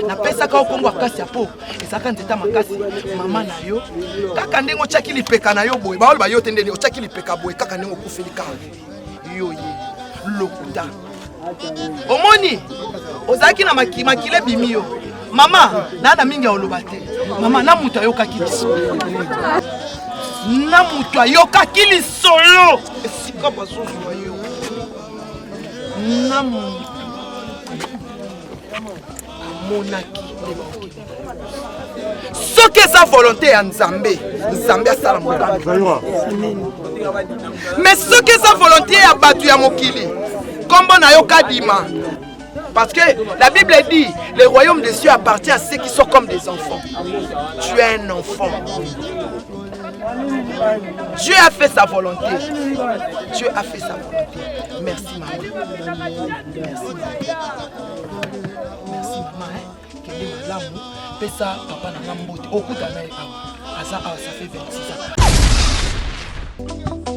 Na pesa ka okongo akasi apo. Ezaka nzeta makasi mama na yo. Kaka ndengo chaki lipeka na yo boy. Ba yo tendeli o chaki lipeka boy kaka ndengo kufeli ka. Yo ye. Lokuta. Omoni. Ozaki na makile bimio. Mama, nana mingi oloba te. Mama na mutu ayoka kiliso. Na mutu ayoka kilisolo. Esika bazozo yo. Na monaki. Ce que sa volonté en Nzambe, Nzambe a sala motane. Mais ce que sa volonté a battu à Mokili, comme on a yoka dima. Parce que la Bible dit, le royaume des cieux appartient à ceux qui sont comme des enfants. Tu es un enfant. Dieu a fait sa volonté. Dieu a fait sa volonté. Merci maman. Merci maman. Merci maman. Quel est l'amour? Pesa papa na ngambote. Okuta na asa ça fait 26 ans.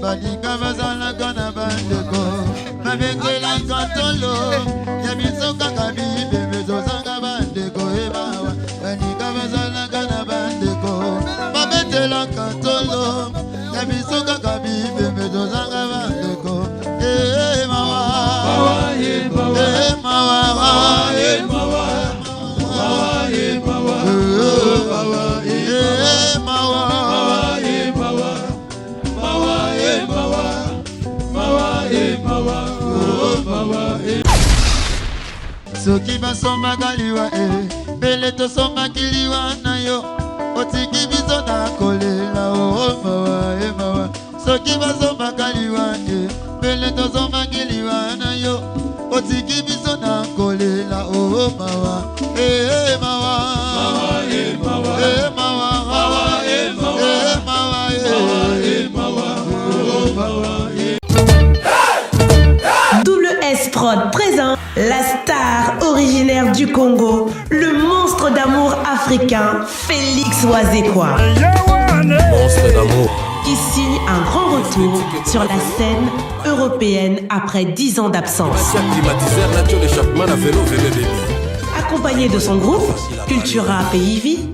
Badika bazala kana bandeko mabengela katolo ya bisoka kabibe bezozanga bandeko ebawa badika bazala kana bandeko mabetela katolo ya bisoka kabibe bezozanga bandeko mawa soki basomaka liwa pele tosomaki liwa na yo otiki biso na kolela mawa soki basomaka liwa pele tosomaki liwa na yo otiki biso na kolela mawa Double S Prod présent la star originaire du Congo, le monstre d'amour africain, Félix Wazekwa. Monstre d'amour. Qui signe un grand retour sur la scène européenne après 10 ans d'absence. Accompagné de son groupe, Cultura Pays Vie,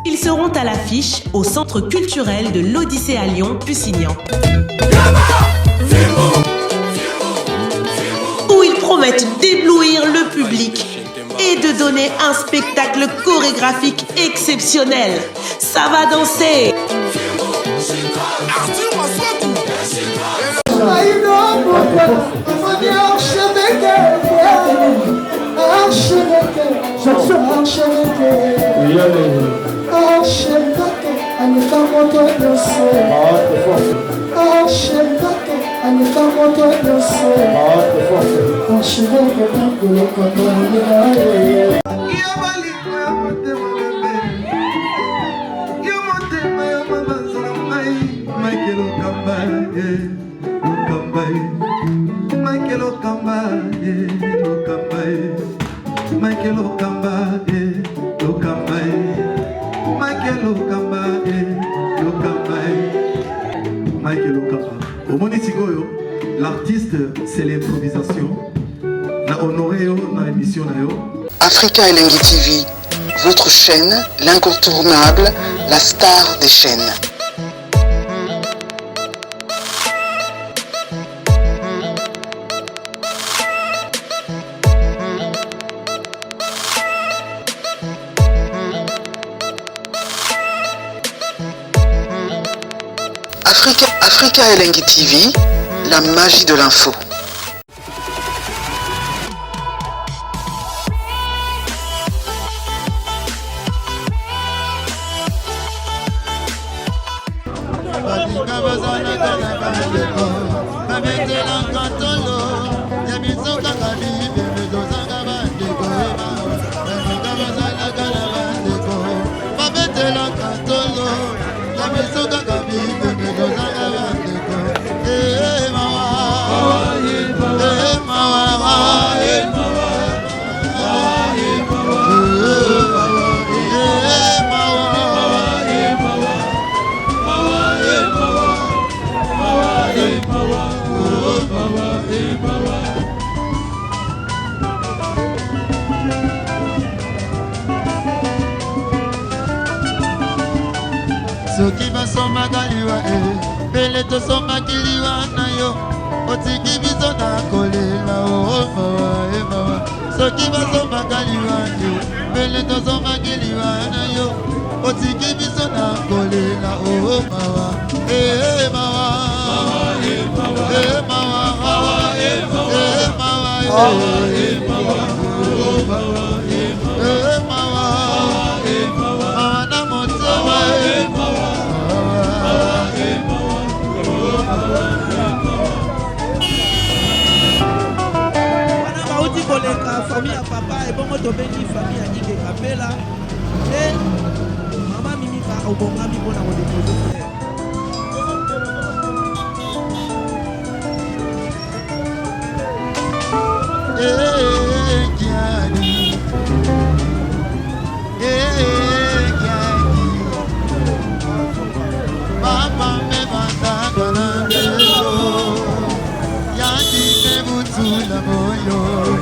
ils seront à l'affiche au Centre culturel de l'Odyssée à Lyon, Pusignan. Où ils promettent d'éblouir le public et de donner un spectacle chorégraphique exceptionnel. Ça va danser. L'artiste, c'est l'improvisation. Na honoré na émission na yo. Africa Elengi TV, votre chaîne, l'incontournable, la star des chaînes. Africa Elengi TV, la magie de l'info. soki basomaka liwa pele tosomaki liwa na yo otiki biso na kolela mawa soki basomaka liwa pele tosomaki liwa na yo otiki biso na kolela mawa mawa famille à papa et bon moto bengi famille à Ike Kapela et maman Mimi fa au bon ami pour la redéposer Papa me banda na beso ya di butu la moyo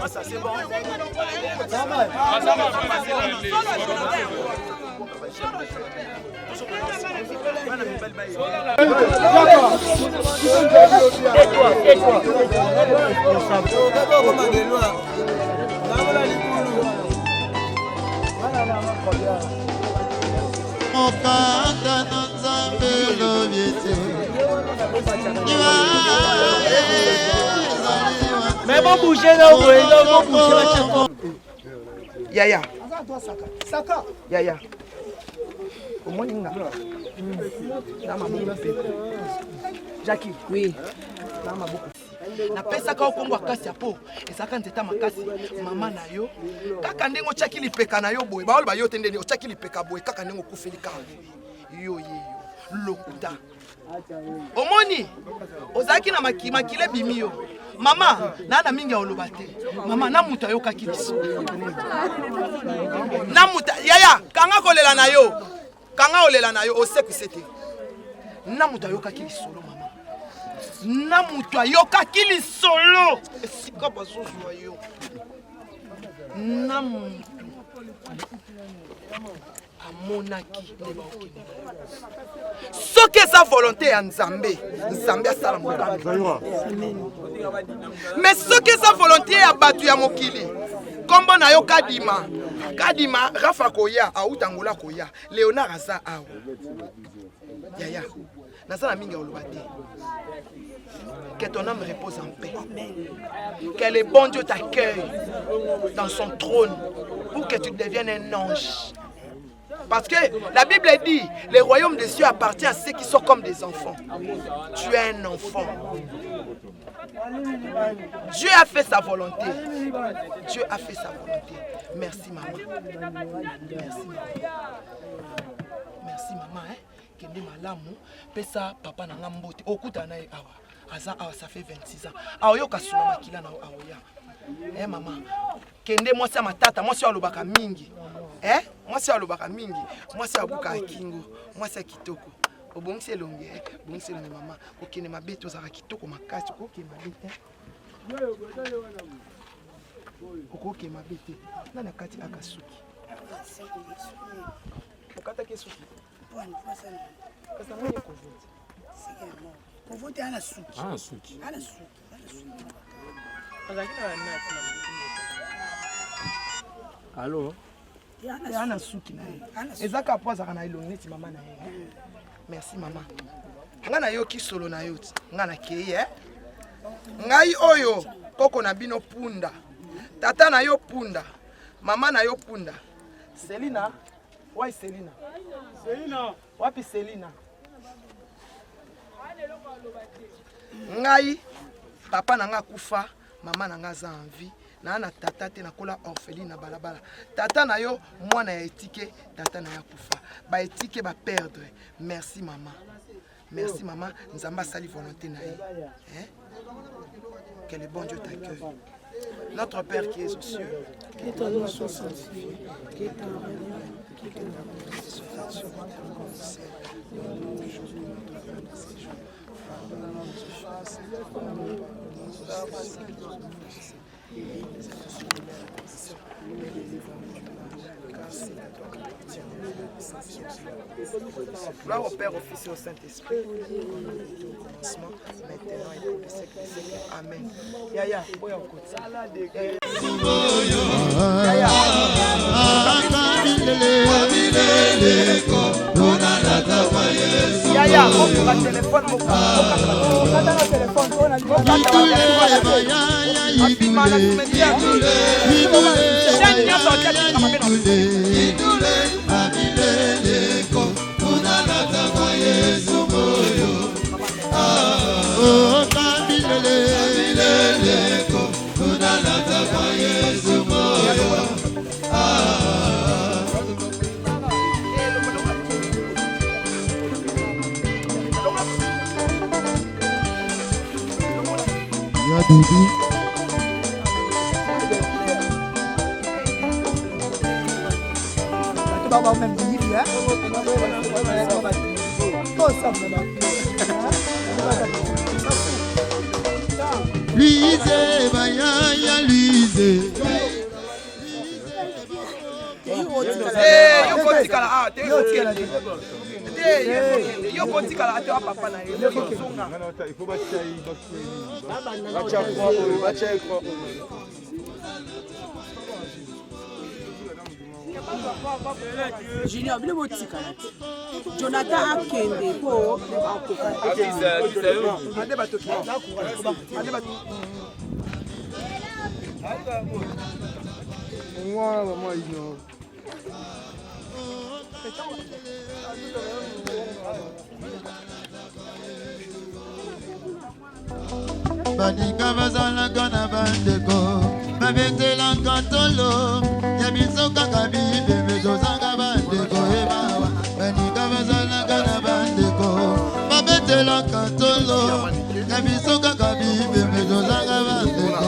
Ça c'est bon. Mais bon bouger là, bon bouger. Yaya. Saka. Yaya. Omoninga. Jackie. Oui. napesaka okongo akasi ya po ezaka nzeta makasi mama na yo kaka ndenge otyaki lipeka na yo boye baoloba yo te ndenge otyaki lipeka boye kaka ndenge okufeli kaka yo lokuta omoni ozalaki na makile bimi yo mama na mingi ya oloba te mama na mutu ayokaki biso na mutu yaya kanga kolela na yo kanga olela na yo osekise te na mutu ayokaki lisolo mama na mutu ayokaki lisolo esika bazozwa yo na mutu amonaki nde baokende soki eza volonté ya nzambe asala mokano mais soki eza volonté ya bato ya mokili kombo na yo kadima rafa koya autangola koya léonard aza awa yaya naza na mingi ya oloba te que ton âme repose en paix. Que le bon Dieu t'accueille dans son trône pour que tu deviennes un ange. Parce que la Bible dit, le royaume des cieux appartient à ceux qui sont comme des enfants. Tu es un enfant. Dieu a fait sa volonté. Dieu a fait sa volonté. Merci maman. Merci maman. Merci maman. Kende malamu pesa papa na ngambote okuta na awa aza awa ça fait 26 ans aoyoka suna makila na aoya maman kende mwasi ya matata mwasi alobaka mingi mwasi alobaka mingi mwasi abuka akingo mwasi ya kitoko obongisi elonge bongisi elonge mama okende mabete ozaka kitoko makasi okokende mabete okokende mabete nani akati akasuki okataki esuki kasi nango ye kovoti ana suki Allô? ana suki na ye ezaka po azaka na elongi neti mama na ye merci mama nga nayoki solo na yo ti nga nakei ngai oyo koko na bino punda tata na yo punda mama na yo punda Selina wai Selina wapi Selina ngai papa na nga kufa mama na nga za envie na tata te nakola orpheline na balabala tata na yo mwana ya etike tata na ya kufa ba etike ba perdre merci maman nzamba sali volonté na ye que le bon Dieu t'accueille notre Père qui est aux cieux que ton nom soit sanctifié que ton règne vienne que ton volonté soit faite sur terre comme au ciel donne-nous aujourd'hui notre pain de ce jour pardonne-nous nos offenses gloire au Père, au Fils et au Saint-Esprit, au commencement, maintenant et pour les siècles des siècles. Amen. Yaya, boya au côté. Yaya, on prend le téléphone, on prend le téléphone, on a le Luise, bayaya, Luise. Junior, bile botika na ti. Jonathan akende po akoka. Ade batoki. Ade batoki. Moi, maman, il Baninga bazalaka na bandeko babetelanga tolo ya biso kaka bibe tozanga bandeko emawa baninga bazalaka na bandeko babetelanga tolo ya biso kaka bibe tozanga bandeko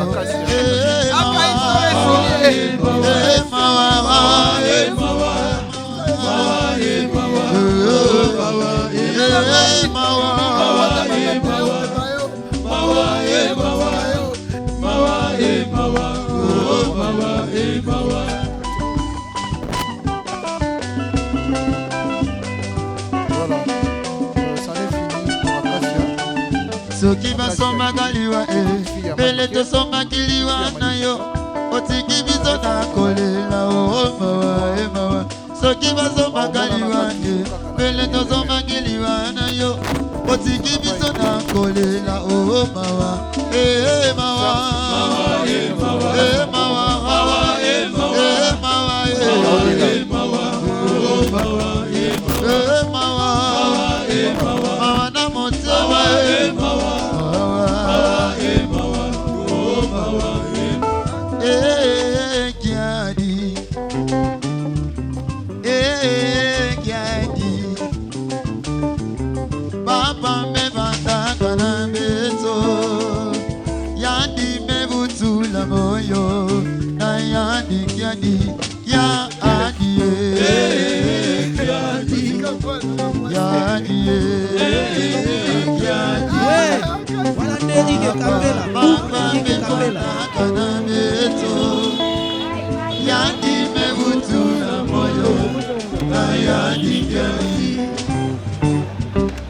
soki basombaka liwa pele tosombaki liwa na yo otiki biso na kolela mawa mawa soki basombaka liwa pele tosombaki liwa na yo otiki biso na kolela mawa mawa mawa Papa me bata kana beto Voilà Ige Kapela. Ige Kapela. Yandi mebutu na moyo ayandi keri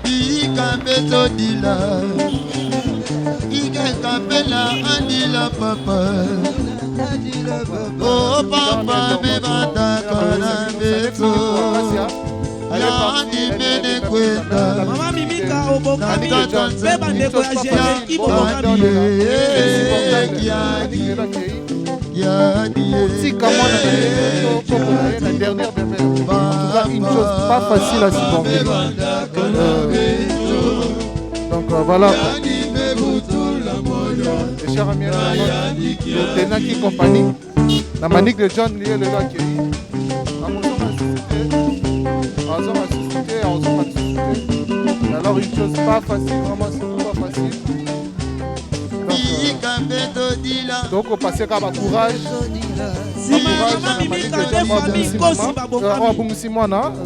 Ika beto dila Ige Kapela andila papa Oh papa me bata kana beto Yandi mene kwenda Mama Mimika obokami beba ndeko ya jere ibo bokami la dernière bébé. En tout cas, une chose pas facile à supporter. Donc voilà. Les chers amis, le Tenaki Company, la manique de John lié le gars qui est. Alors une chose pas facile, vraiment c'est pas facile. Donc on passe comme courage.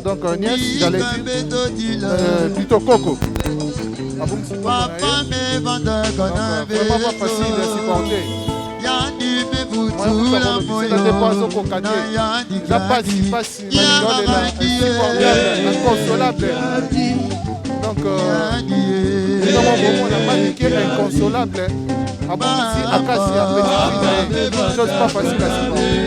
Donc Niès, j'allais dire plutôt Coco. Vraiment pas facile à supporter. Moi, vous savez, le dépoisson pour gagner. La passe, il passe, il est là, insupportable, inconsolable. Donc, évidemment, on a maniqué inconsolable. Ah bon, ici, à Cassia, petite chose pas facile à supporter.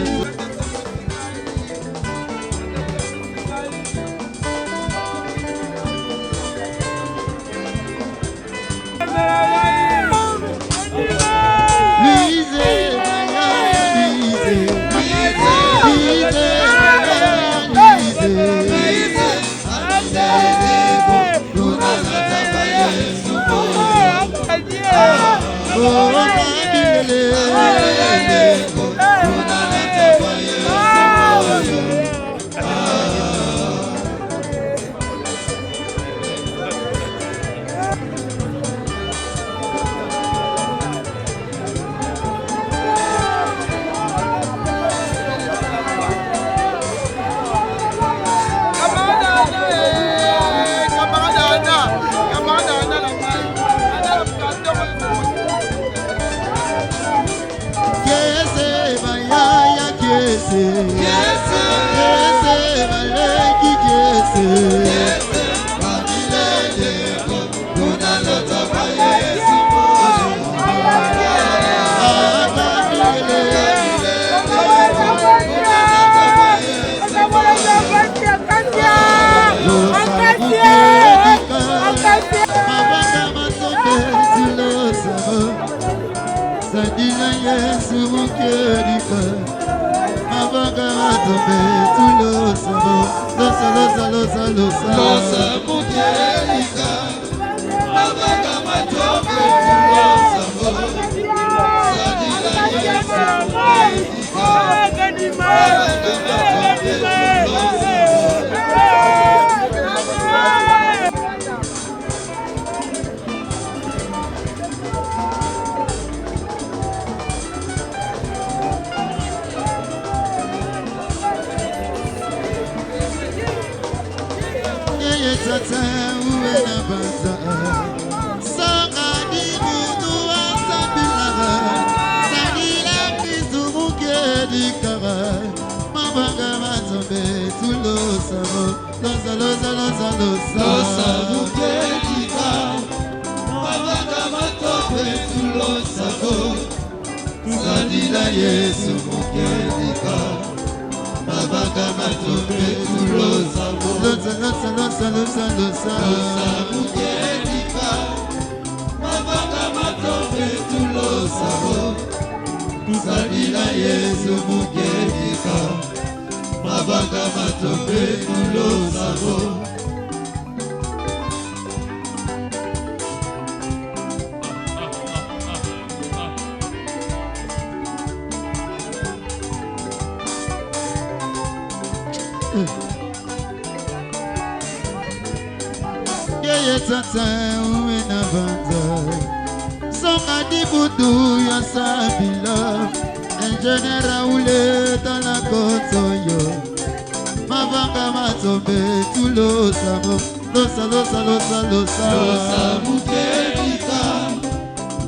losa losa losa losa Mukebika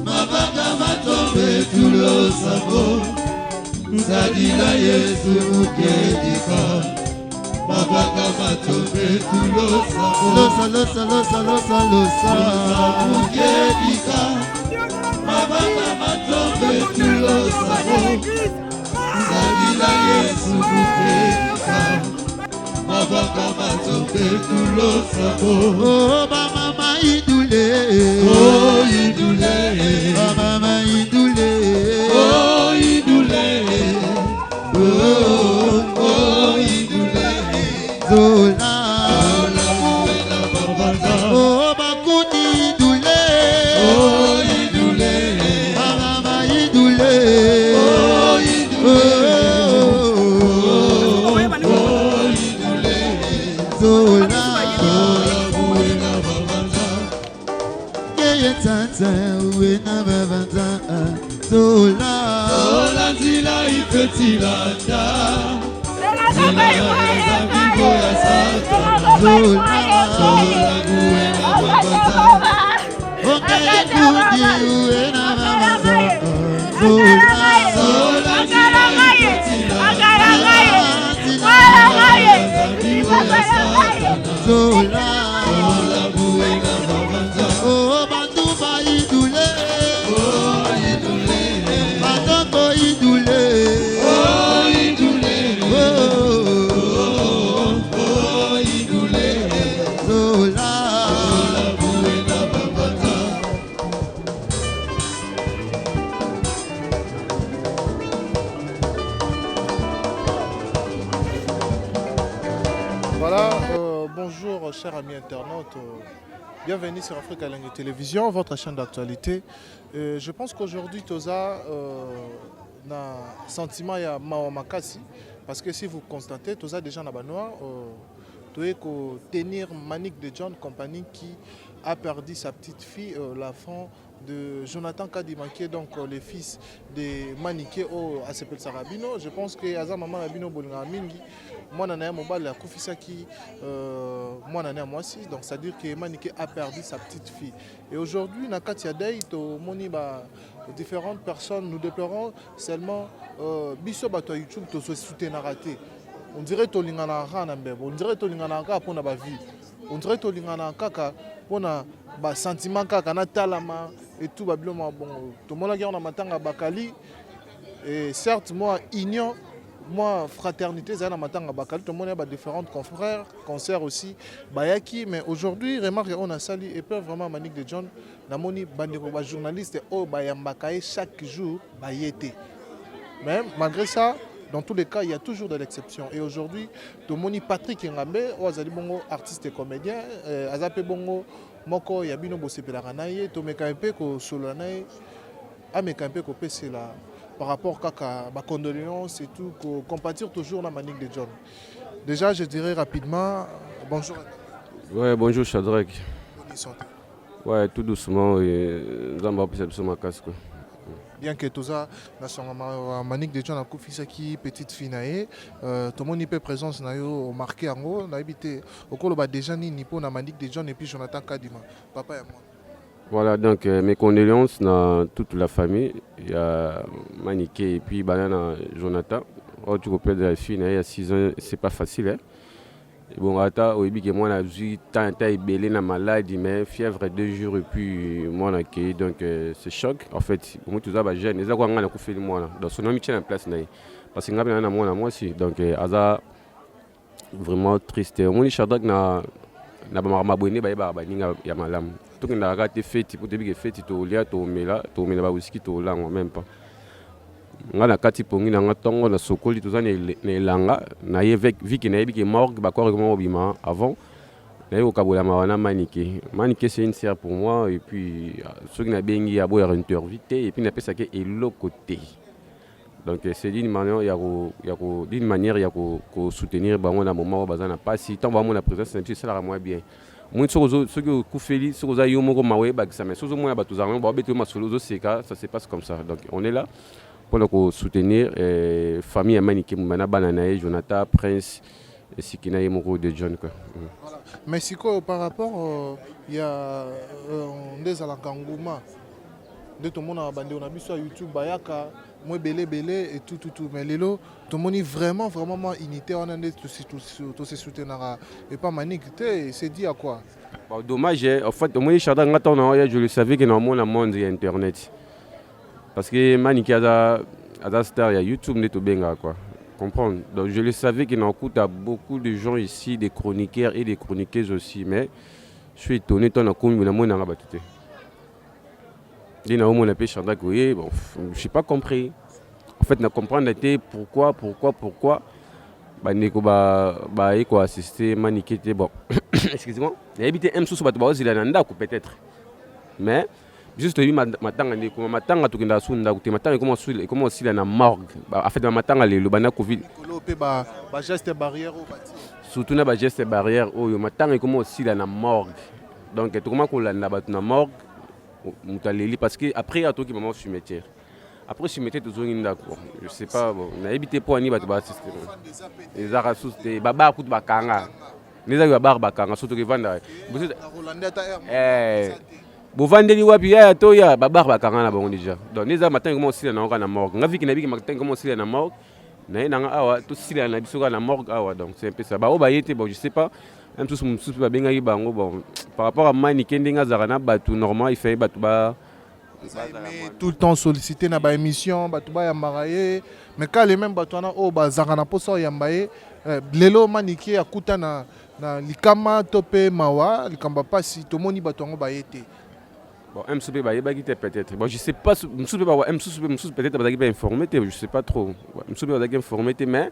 Mabaka matombe tulosa bo Sadila Yesu Mukebika Mabaka matombe tulosa bo losa losa losa losa losa Mukebika Mabaka matombe tulosa bo Sadila Yesu Mukebika Mabaka matombe tulosa bo oh mama idule oh idule mama idule oh idule oh idule zola oh bakuni idule oh idule mama idule oh idule zola yeye tata uena babanza zola Zola zila ifetilanda Zila ya vivo ya sata zola Zola guena babata ongeye kudi uena babanza zola Zola zila ifetilanda zola Zola guena babata oh bantu ba idule Oh idule batoko idule Oh idule oh idule zola Zola guena babata Voilà, bonjour chers amis internautes, bienvenue sur Africa Langue Télévision, votre chaîne d'actualité. Je pense qu'aujourd'hui Toza na sentiment ya makasi parce que si vous constatez Toza déjà na banois tenir Manick de John Compagnie qui a perdu sa petite fille, l'enfant de Jonathan Kadima, qui est donc le fils de Maniké au Asepel Sarabino. Je pense que Aza Maman Rabino Bolinga Mingi, moi Nana Mobile a Koufisa qui moi Nana Moissi, donc c'est à dire que Maniké a perdu sa petite fille. Et aujourd'hui, Nakatia Day, Moni différentes personnes, nous déplorons seulement Biso Bato YouTube, to se soutenir raté. On dirait que Tolingana on dirait que Tolingana pour la vie. On dirait que Tolingana pour le sentiment na talama et tout babylon bon tout le monde a gagné na matanga bakali et certes moi union moi fraternité ça na matanga bakali tout le monde a différentes confrères concerts aussi bayaki mais aujourd'hui remarque on a sali et peut vraiment Manick de John na moni bandeko ba journaliste au bayambakaye chaque jour bayete mais malgré ça dans tous les cas, il y a toujours de l'exception. Et aujourd'hui, Tomoni Patrick Ngambe, Ozali Bongo, artiste et comédien, Azape Bongo, Moko, Yabino Bosepelaranaye, Tomekampe, Ko Solanaye, Amekampe, Ko Pesela, par rapport à ma condoléance et tout, qu'on compatir toujours la Manick de John. Déjà, je dirais rapidement, bonjour. Ouais, bonjour Shadrach. Bonne santé. Ouais, tout doucement, nous avons appris sur ma casque. Bien que tout ça, Manick de John a confié qui petite fille naé, tout le monde peut présence nayo marqué en haut, na habité au col déjà ni pour na Manick de John et puis Jonathan Kadima, papa et moi. Voilà, donc mes condoléances à toute la famille, il y a Manick et puis Banana Jonathan. Oh, tu peux perdre la fille il y a 6 ans, c'est pas facile hein. Et bon, au début que moi j'ai tant belé na maladie mais fièvre 2 jours et puis moi on accueilli donc c'est choc en fait moi tout ça ba jeune ça quoi on a fait moi là donc son ami tient en place là parce que ngabana na moi aussi donc aza vraiment triste moi ni Shadrach na ba mabone ba ninga ya malam tout que na raté fête pour début que fête to lia to mela ba whisky to là même pas ngana kati pongi na ngatongo na sokoli tout ça ne langa na yevek viki na yebiki morgue ba quoi comment bima avant na yo kabola mawana Manick c'est une sœur pour moi et puis ceux qui na bengi ya boya interview et puis na pesa ke elo côté donc c'est d'une manière d'une manière ya ko soutenir bango na moment bazana pas si tant ba mon la présence c'est ça la moi bien moi ceux qui kufeli ceux qui yo moko mawe ba ça mais ceux moi ba tous armes ba beto ma solo ça se passe comme ça donc on est là pour soutenir famille Manick Moumana Bananae, Jonathan, Prince, et Sikina et Moko de John quoi. Voilà. Mais siko par rapport il y a des alakanguma de tout le monde a bandé on a vu sur YouTube bayaka moi belé et tout mais lelo tout le monde est vraiment unité on a tout se soutenir et pas manique c'est dit à quoi. Bon, dommage en fait moi je le savais que dans le monde il y a internet parce que manique a star il y a YouTube ne tout benga quoi. Comprendre. Donc je le savais qu'il en coûte à beaucoup de gens ici, des chroniqueurs et des chroniqueuses aussi, mais je suis étonné ton comme na mona batute. Dina au mona pêche Chandak oui, bon, je n'ai pas compris. En fait, na comprendre pourquoi bah neko ba eko assister maniquete bon. Excusez-moi. Il habité M sous bato ba ozila nanda ko peut-être. Mais juste lui matanga ndi kuma matanga tukinda sunda kuti matanga comment aussi la na morgue en fait matanga le bana covid ba geste barrière au bâti surtout na ba geste barrière oyo matanga comment aussi la na morgue donc tout comment ko la na ba na morgue mutaleli parce que après à toi qui maman cimetière après cimetière toujours nda quoi je sais pas bon na habité pour ani ba assister les arasus te baba kutu bakanga les ayo ba kanga surtout que vanda bovandeli wapi ya toya babar bakanga na bango déjà donc neza matin comment aussi na na morgue ngavi kinabi matin comment aussi na morgue na nga awa tout si na biso na morgue awa donc c'est un peu ça ba o ba yete bon je sais pas même tous mususu ba benga yi bango bon par rapport à mani kendinga zarana batu normal il fait batu ba tout le temps sollicité na ba émission batu ba ya maraye mais quand les mêmes batu na o ba zarana poso ya mbaye lelo maniki akuta na likama topé mawa likamba pasi tomoni batu ngo ba yete. Bon, MSP peut-être. Bon, je sais pas, MSP peut-être pas informé, je sais pas trop. MSP pas informé, mais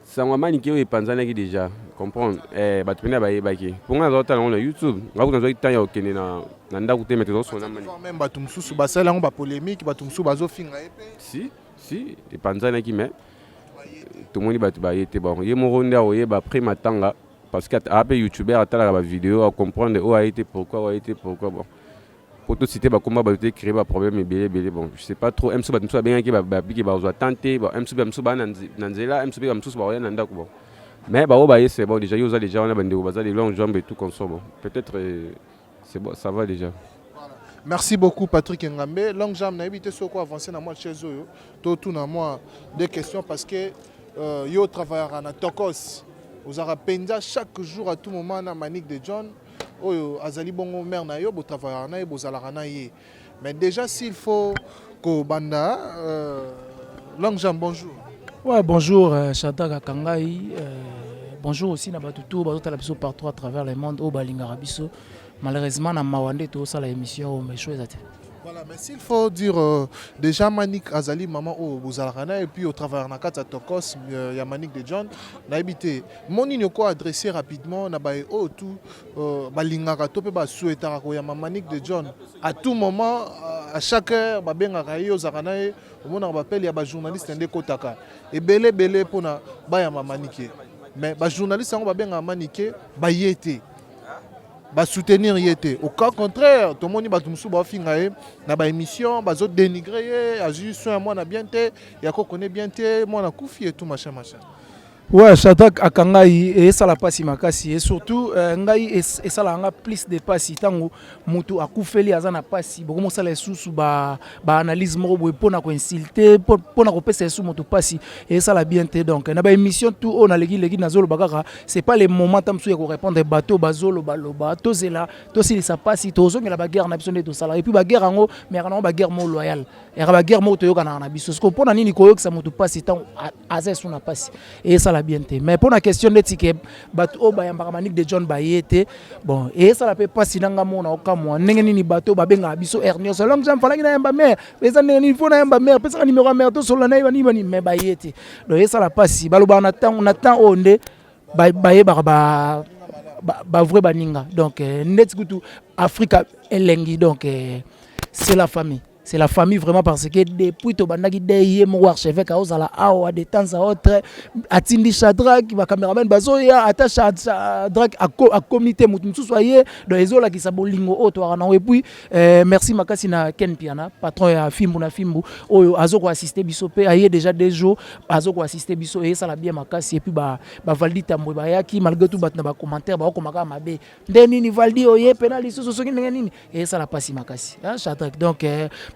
ça m'a maniqué et Panzana qui déjà comprendre. Bah tu venais bah qui. Pour moi, on a YouTube. On va vous temps au Kenya na nda kuté mettre son nom. Même bah tu msusu bah ça là on va polémique bah tu msusu bah zo finga épée. Si et Panzana qui met. Tout le monde bah tu bah était bon. Yé mon ronda oyé bah après matanga parce que après YouTuber attend la vidéo à comprendre où a été pourquoi bon. Pour tout citer bah comment bah créer bah problème et belé bon je sais pas trop MSP bah bien qui bah biki bah doit tenter bon MSP bah nanzela MSP bah msusu bah rien nanda bon mais bah c'est bon déjà ils ont déjà on a bandé bah les longues jambes et tout comme ça bon peut-être c'est bon ça va déjà. Voilà. Merci beaucoup Patrick Ngambe longue jambe na évité ce quoi avancer dans moi chez eux tout na moi des questions parce que yo travaillera na Tokos vous aura penza chaque jour à tout moment na manique de John. Oyo azali bongo mère na yo bo travailler na bo zalaka na ye mais déjà s'il faut ko banda longue jambe bonjour. Ouais bonjour Chantal Kangai bonjour aussi na batutu bazota la biso partout à travers le monde au balingara biso malheureusement na mawande to ça la émission mais chose voilà mais s'il faut dire déjà Manik Azali maman au Bozalana et puis au travers na kata Tokos ya Manik de John na habité mon ko adresser rapidement na ba o tout balingaka to pe ba souhaitera ko ya Manik de John à tout moment à chaque heure ba bengaka yo zakana au mona ba appel ya ba journaliste ndé kotaka et belé pona ba ya Manik mais ba journaliste ngo ba benga Manik ba yete ba soutenir yete au cas contraire tout le monde ba tumsu ba fingaé na ba émission ba zo dénigrer a juste un moi na bien té ya ko connaît bien té moi na kufi et tout machin. Ouais, Shadak Akangai et ça la passe makasi et surtout ngai et ça la nga plus de passe tango mutu akufeli azana passe beaucoup ça les sous ba analyse mo bo pona ko insulter pona ko pesa sous mutu passe et ça la bien té donc na ba émission tout on a legi nazolo bakaka c'est pas les moments tamsu ya ko répondre bateau bazolo baloba to zela to si ça passe to zo ngela ba guerre na biso de to sala et puis ba guerre ngo mais kana ba guerre mo loyal et ba guerre mo to yo kana na biso ce ko pona nini ko yo ça mutu passe tant azé sous na passe et ça bien té mais pour la question de ticket bateau ba yamba Manik de John ba yete bon et ça la peut pas sinanga mona okamwa ndenge nini bateau ba benga biso hernia so long jam falaki na yamba mère mais ça ndenge ni faut na yamba mère pesa numéro mère to solo na yeba ni mais ba yete donc et ça la passe baloba on attend onde ba yeba ba vrai baninga donc net kutu Africa elengi donc c'est la famille c'est la famille vraiment parce que depuis to bandaki deye mo archevêque a osala awa de temps à autre atindi Shadrach ba cameraman bazoya ata Shadrach a comité mutu soyé dans ezola ki sabolingo oto wana et puis merci makasi na Ken Piana patron ya Fimbu na Fimbu oyo azoko assister biso pe aye déjà des jours azoko assister biso et ça la bien makasi et puis ba Valdi Tambo ba yaki malgré tout bat na ba commentaire ba ko maka mabe ndeni ni Valdi oye penali so soki nini et ça la passe makasi Shadrach donc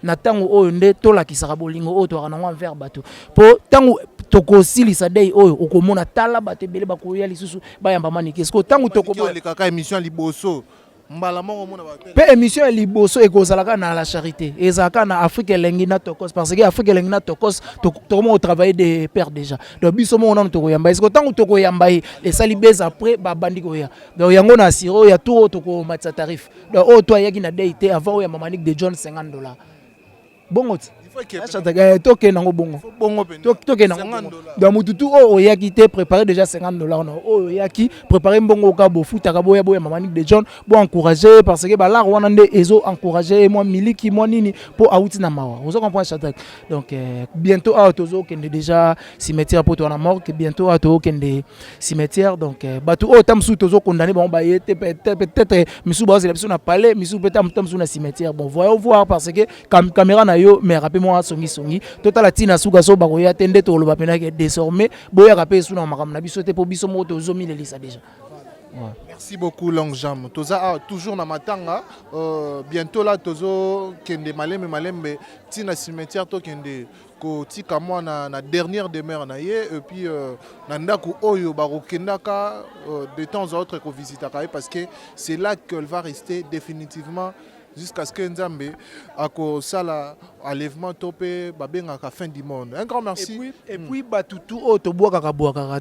na tango oyo nde tolakisaka bolingo oyo toaka nango envers bato po tango tokosilisa dei oyo okomona tala bato ebele bakoya lisusu bayamba maniki esko tango tokobolekaka émission liboso mbala moko mona ba pe émission liboso ekozalaka na la charité ezalaka na Afrique elengi na tokos parce que Afrique elengi na tokos tokomo travailler de père déjà donc biso mo na tokoyamba esko tango tokoyamba esali beza après babandi koya donc yango na siro ya tout toko matsa tarif donc oyo to yaki na dei te avant ya mamanique de John $50 bongo toke nango bongo toke nango donc mututu o yaki te préparer déjà $50 non o yaki préparer mbongo ka bo futa ka boya mamanique de John bo encourager parce que ba la wana nde ezo encourager moi miliki moi nini pour auti na mawa vous comprenez Shadrach donc bientôt a tozo kende déjà cimetière pour toi na mort que bientôt a to kende cimetière donc batu o tamsu tozo condamné bon ba yete peut-être misu ba c'est na palais misu peut-être tamsu na cimetière bon voyons voir parce que caméra na yo mais moi songi total atina suka so bakoya tende to lo bapena que désormais boya rapé sous na makam na biso te po biso moto zomi le lisa déjà. Merci beaucoup Longjam. Toza toujours na matanga bientôt là tozo kende malembe tina cimetière to kende ko tika moi na dernière demeure na ye et puis na ndaku oyo bako kendaka de temps à autre ko visitaka parce que c'est là qu'elle va rester définitivement jusqu'à ce que Nzambe ako sala enlèvement topé babengaka fin du monde. Un grand merci. Et puis batutu o to boaka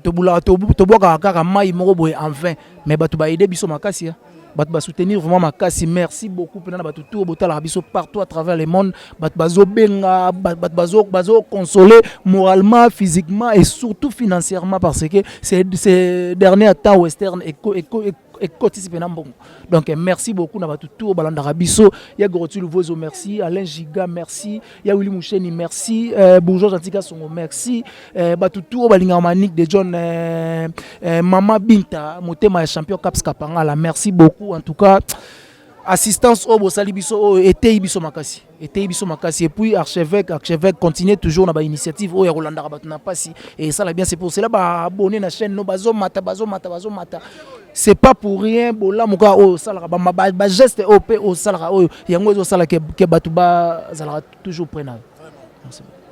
to boaka kaka mai moko boye enfin mais batu ba aider biso makasi batu ba soutenir vraiment makasi merci beaucoup pena batutu o botala biso partout à travers le monde batu bazo benga batu bazo consoler moralement physiquement et surtout financièrement parce que c'est dernier temps western et participer na mbongo donc merci beaucoup na batu tout balanda rabiso ya Gorotul Vozo merci Alain Giga merci ya Willy Moucheni merci Bourgeois Jantika Songo merci batu tout balinga manique de John Mama Binta motema champion Caps Kapanga la merci beaucoup en tout cas assistance au bosali biso était biso makasi et puis archevêque continue toujours na ba initiative o ya Rolanda Rabat na pasi et ça la bien c'est pour cela ba abonner na chaîne no bazo mata c'est pas pour rien bola muka o sala ba geste op o sala o yango zo sala ke batuba sala toujours prenant.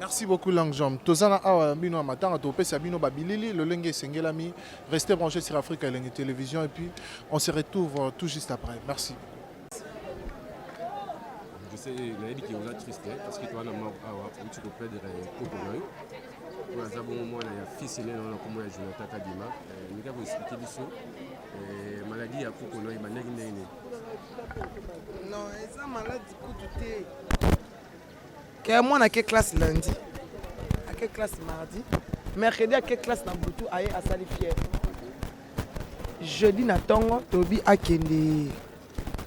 Merci beaucoup Longjam. Tozana awa bino matanga to pesa bino babilili le lenge sengelami restez branchés sur Afrique Elengi Télévision et puis on se retrouve tout juste après. Merci. Je sais, il a dit qu'il vous a triste parce que tu as la mort où tu peux perdre Kokonoy. Pour un bon moment, il y a fils et non comme il y a Jonathan Kadima. Il a expliqué ça. Maladie à Kokonoy, il m'a dit non, c'est une maladie pour tout. Que moi, à quelle classe lundi, à quelle classe mardi, mercredi à quelle classe dans Boutou, à Salifier. Jeudi, Natongo, Tobi, à Kende,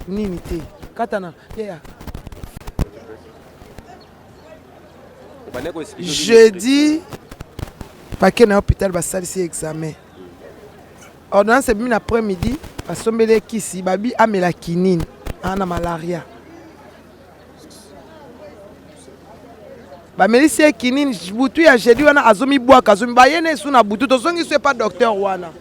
Nimité. Katana, yeah. Jeudi, paquet na hôpital basali si examen. Ordonnance c'est bien après-midi, basombele kisi babi amela kinine, ana malaria. Ba melisi kinine butu ya jeudi wana azomi boaka azomi bayene suna butu to zongi c'est pas docteur wana.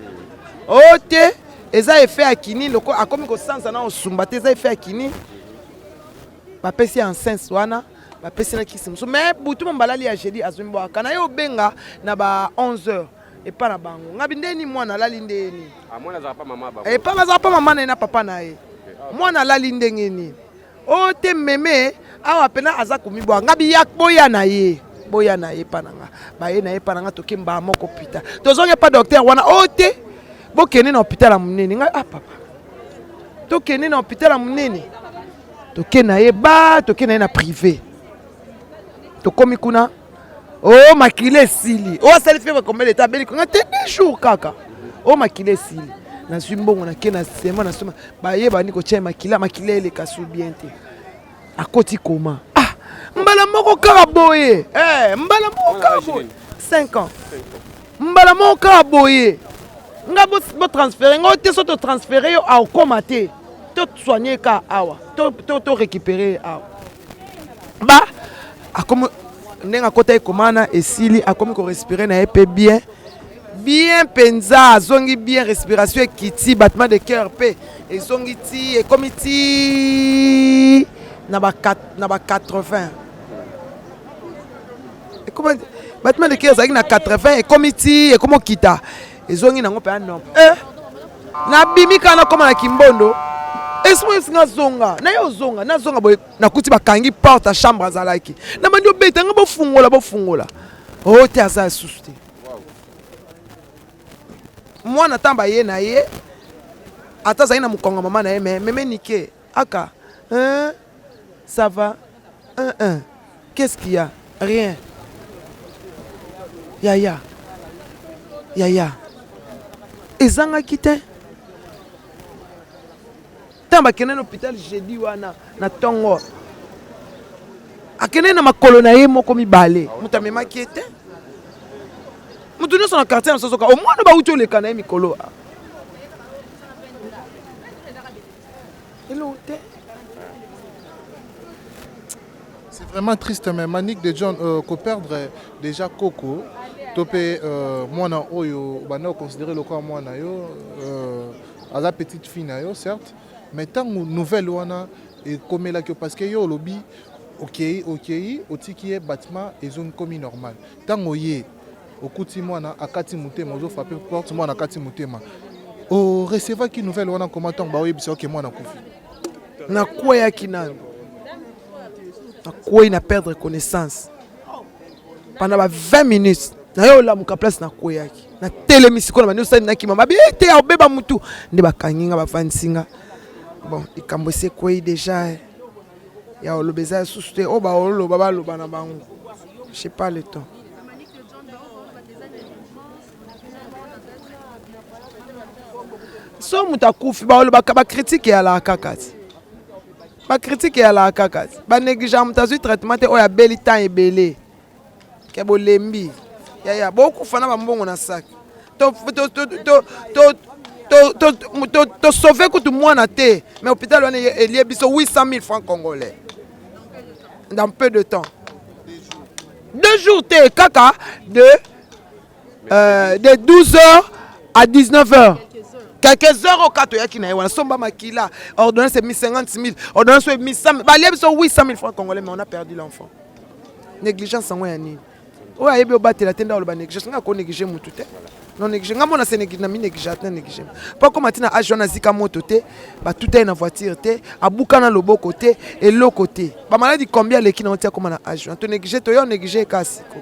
Ote eza effet ya kinine loko akomi ko sanza na osumba te eza effet ya kinine. Ba pesi en sens wana. Mais butu mbalali ya jeudi azumba kana yo benga na ba 11h et pas na bango ngabi ndeni mwana lali ndeni mwana za pa mama ba pa za pa mama na papa na ye mwana lali ndengeni o te meme awa pena aza kumibwa ngabi yak boya na ye pananga ba ye na ye pananga to kimba moko pita to zonge pas docteur wana o te bo kene na hôpital munene nga papa to kene na hôpital munene to kena ye ba to kena na privé to komi kuna oh makile sili oh ça fait combien de temps beli ko ngate des jours kaka oh makile sili na sumbongo na kena sema na sema ba ye ba ni ko tia makile ele kasu bien te akoti koma mbala moko kaka boye mbala moko kaka boye 5 ans mbala moko kaka boye nga bo transférer nga te so to transférer yo akoma te to soigner ka awa to récupérer awa ba akomo ndenga kota ekomana esili akomi ko respirer na pe bien penza zongi bien respiration ekiti battement de cœur pe ezongi ti ekomi ti na ba 80 ekomi battement de cœur zaki na 80 ekomi ti ekomo kita ezongi nango pe anom na bimika na koma na kimbondo esmo esinga zonga na yo zonga na zonga boye nakuti bakangi porte à chambre azalaki na bandi obeta nga bofungola o te aza susu te mwana tamba ye na ye ata zali na mukonga mama na ye meme nike aka ça va qu'est-ce qu'il y a rien yaya ezangaki te tamba akende na hôpital jeudi wana na ntongo akende na makolo na ye moko mibale moto amemaki ye te moto nyonso na quartier na sosoka omwana bauti oleka na ye mikolo elo te. C'est vraiment triste, mais Manic de John qu'on perdre déjà Coco. Topé mwana oyo bana considérer le corps mwana yo à la petite fille na yo certes, mais tant nouvelle wana et comme là que parce que yo lobby OK otiki bâtiment et zone comme normal. Tant oye okuti mwana akati mutema zo frapper porte mwana akati mutema. O recevoir qui nouvelle wana comment tant ba oye biso que mwana kufi. Na kwa ya kinango. Na kwa ina perdre connaissance. Pendant 20 minutes na yo la muka place na koyaki na telemisi kona bani osani na kimama te obeba mutu nde bakanginga bafansinga bon ikambo se koyi déjà ya olobeza suste o ba oloba baloba na bango je sais pas le temps so mutakufi ba oloba ba critique ya la kakati ba critique ya la kakati ba négliger mutazu traitement te o ya beli temps ebele ke bolembi ya beaucoup fana bambongo na sac to sauver kutu mwana te mais hôpital wana elie biso 800 000 francs congolais dans peu de temps 2 jours te kaka de 12h à 19h quelques heures au kato yaki na wana somba makila ordonnance 50 000 ordonnance 100 000 balie biso 800 000 francs congolais mais on a perdu l'enfant négligence sango ya nini o ayebi obatela tenda oloba négligence nga ko négliger mutu te non négliger nga mona se négliger na mi négliger te négliger pas comme atina age wana zika moto te ba tout est na voiture te abuka na loboko te et loko te ba maladie combien leki na otia comme na age to négliger to yo négliger kasi ko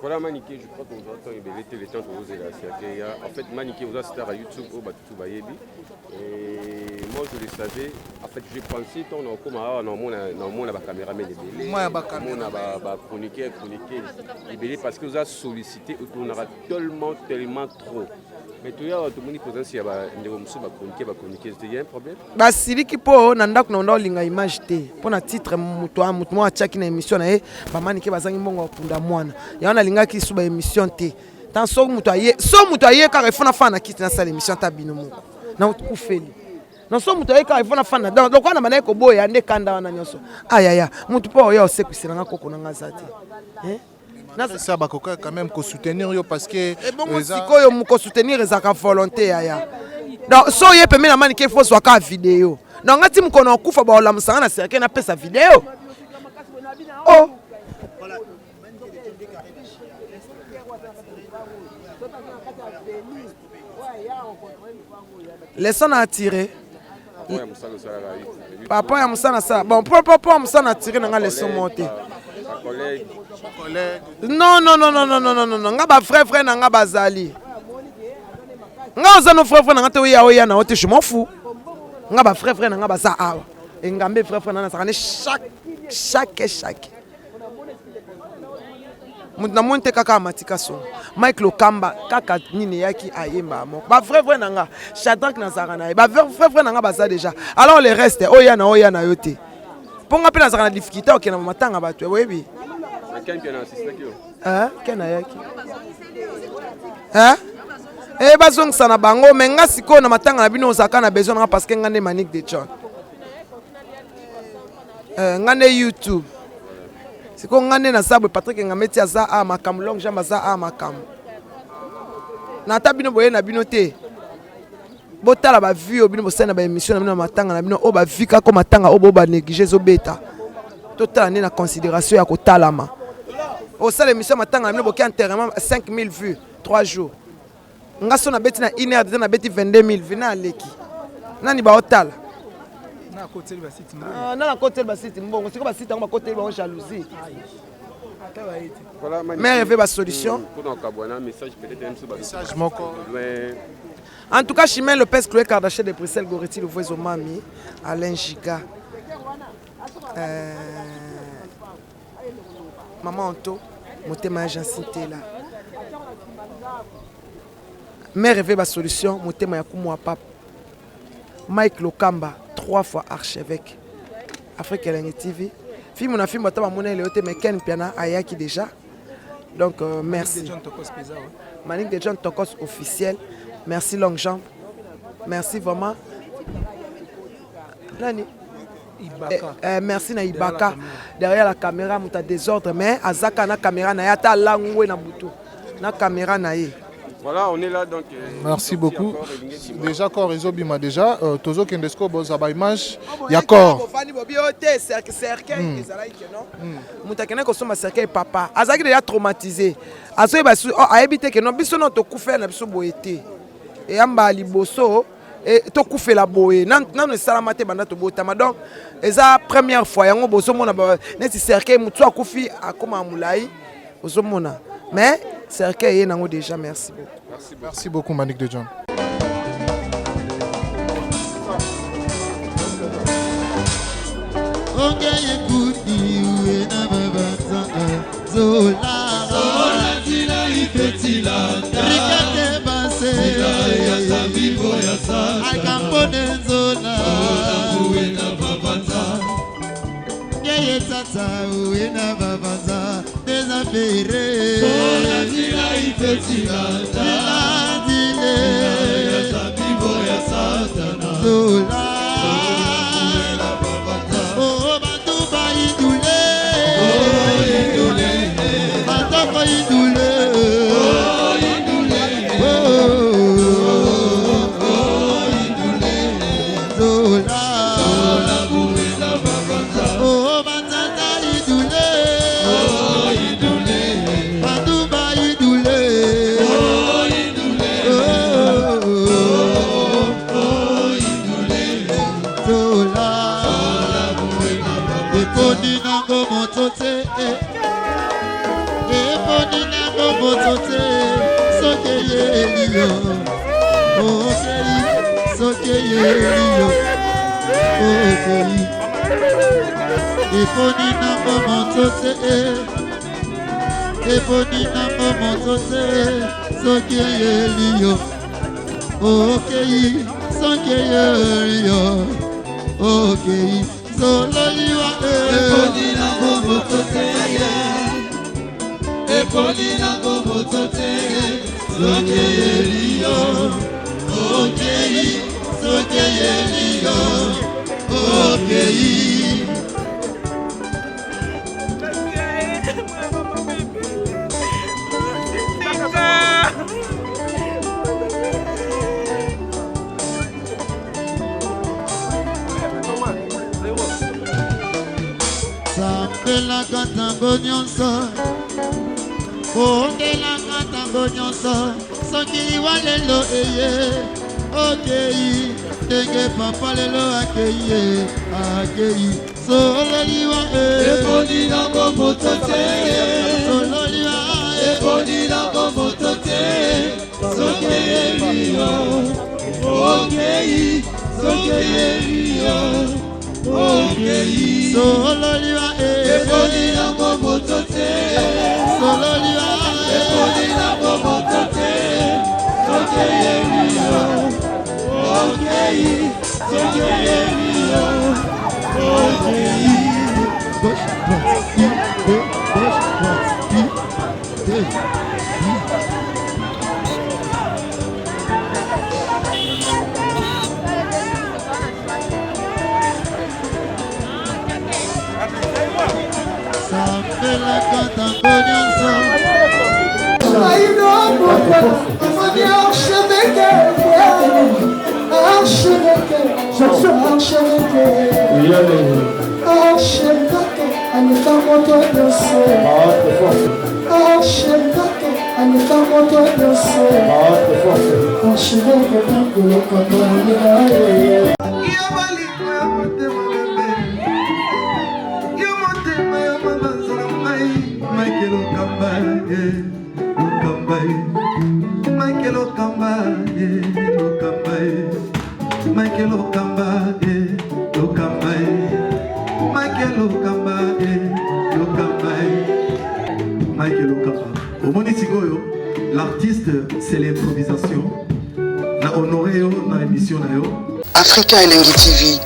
voilà Maniké je crois qu'on entend les temps pour oser la circuler en fait Maniké vous a star à YouTube au batu bayebi et moi je le savais en fait je pensais ton on comme non la caméra mais les moi ba caméra ba chroniquer libéré parce que vous a sollicité on aura tellement trop mais tout ya tout monde présence ya ba ndeko musu ba chroniquer c'était y a un problème ba siliki po na ndako na ndo linga image te po na titre mutu a chaki na émission na ba Maniké bazangi mbongo punda mwana ya na linga ki suba émission te tant so mutu aye ka refona fana kiti na sala émission ta bino moko na ukufeli na so mutu aye ka refona fana donc wana mana ko boya nde kanda wana nyoso ayaya mutu po yo osekwisela nga koko na ngazati ça va quand même ko soutenir yo parce que bon sikoyo muko soutenir ezaka volonté yaya donc so ye peme na Maniké faut soit ka vidéo donc ngati muko na kufa ba ola musanga na serke na pesa vidéo oh leçon à tirer papa ya musana ça bon papa musana à tirer na leçon monter non nga ba frère na nga bazali nga ozano frère na nga te oya na ote je m'en fous nga ba frère na nga baza awa engambe frère na sakane chaque mutna monte kaka matika so Mike Lokamba kaka nini yaki ayemba mo ba frère na nga Shadrack na sakana ba frère na nga baza déjà alors le reste oya na yote Ponga pe nazaka na difficulté okena matanga bato oyebi. Kena yaki. Bazongisa na bango mais nga sikoyo na matanga na bino ozaka na besoin nga parce que nga nde Manick de John. Nga nde YouTube. Sikoyo nga nde na sabwe Patrick Ngameti aza a makambo long jambe aza a makambo. Na ta bino boye na bino te. Botala ba vie obino bosana ba émission na bino matanga na bino o ba vika ko matanga o bo ba négliger zo beta. Total na considération ya ko talama. Au sein de l'émission matanga na bino boki enterrement 5000 vues 3 jours. Nga so na beti na 1 heure na beti 22000 vina aleki. Nani ba otala? Na côté ba site. Na côté ba site mbongo siko ba site ngoma côté ba jalousie. Mais il y a solution. En tout cas, Chimène Lopez, Chloé Kardashian de Bruxelles, Goretti, le voisin Mami, Alain Giga, Maman Anto, Motema Jacinthe là. Mais il y a solution, Motema Yakumu Pap, Mike Lokamba, 3 fois archevêque, Afrique Langue TV. Film on a film batama monnaie le hotel mais Ken Piana ayaki déjà. Donc merci. Manick de John Tokos officiel. Merci Longue Jambe. Merci vraiment. Nani merci na Ibaka derrière la caméra muta désordre mais azaka na caméra na yata langwe na butu. Na caméra na ye. Voilà, on est là donc. Merci beaucoup. Déjà, corps réseau bima déjà. Tozo Kendesko bozaba image. Ya corps. Mutakena ko soma cercueil papa. Azaki déjà traumatisé. Azo basu a évité que non biso non to kufa na biso boete. Et amba liboso et to kufa la boé. Nan non salamate banda to botama donc eza première fois yango boso mona ba neti cercueil mutu akufi akoma mulai. Boso mona. Mais cercueil est nango déjà merci beaucoup. Merci beaucoup Manick de John. Okay. napelaka ntango nyonso L'artiste, c'est l'improvisation. Na honoré dans l'émission. Africa Elengi TV,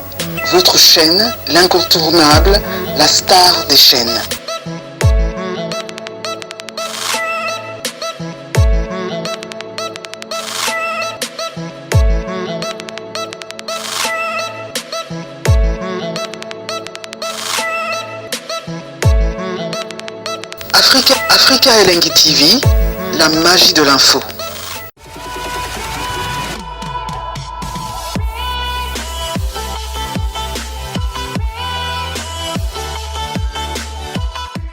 votre chaîne, l'incontournable, la star des chaînes. Africa Elengi TV, la magie de l'info.